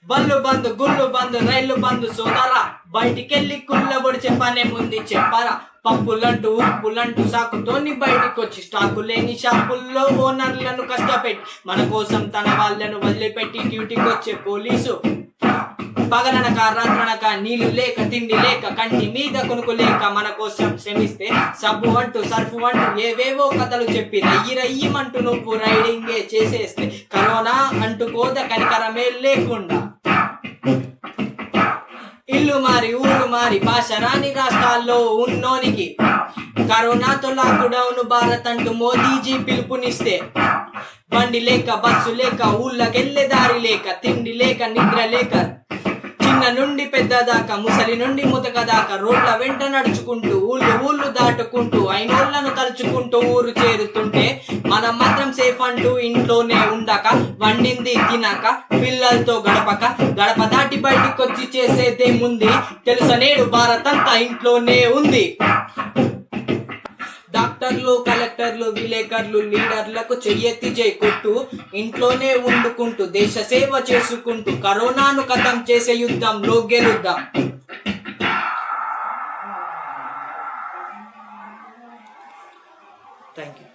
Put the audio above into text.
బళ్ళు బంద్ గుళ్ళు బంద్ రైళ్లు బంద్ సోదరా, బయటికెళ్ళి కుళ్ళబొడిచే పనే ముందు చెప్పరా. పప్పులంటూ ఉప్పులంటూ సాకుతోని బయటికొచ్చి స్టాకు లేని షాపుల్లో ఓనర్లను కష్టపెట్టి మన కోసం తన వాళ్ళను వదిలిపెట్టి డ్యూటీకి వచ్చే పోలీసు పగలనక రాత్రనక నీళ్లు లేక తిండి లేక కంటి మీద కొనుక్కు లేక మన కోసం శ్రమిస్తే సబ్బు అంటూ సర్ఫు అంటూ ఏవేవో కథలు చెప్పి రయ్యమంటూ నువ్వు రైడింగే చేసేస్తే కరోనా అంటుకోద కనికరమే లేకుండా ఇల్లు మారి ఊరు మారి భాష రాని రాష్ట్రాల్లో ఉన్నోనికి కరోనాతో లాక్డౌన్ భారత్ అంటూ మోదీజీ పిలుపునిస్తే బండి లేక బస్సు లేక ఊళ్ళకెళ్ళే దారి లేక తిండి లేక నిద్ర లేక చిన్న నుండి పెద్ద దాకా ముసలి నుండి ముతక దాకా రోడ్ల వెంట నడుచుకుంటూ ఊళ్ళు దాటుకుంటూ అయినోళ్లను తలుచుకుంటూ ఊరు చేరుతుంటే మనం మాత్రం సేఫ్ అంటూ ఇంట్లోనే ఉండక వండింది తినక పిల్లలతో గడప దాటి బయటికొచ్చి చేసేదేముంది తెలుసా నేడు భారత్ అంతా ఇంట్లోనే ఉంది. డాక్టర్లు కలెక్టర్లు విలేకరులు లీడర్లకు చెయ్యెత్తి కొట్టు ఇంట్లోనే వండుకుంటూ దేశ సేవ చేసుకుంటూ కరోనాను ఖతం చేసే యుద్ధంలో గెలుద్దాం. Thank you.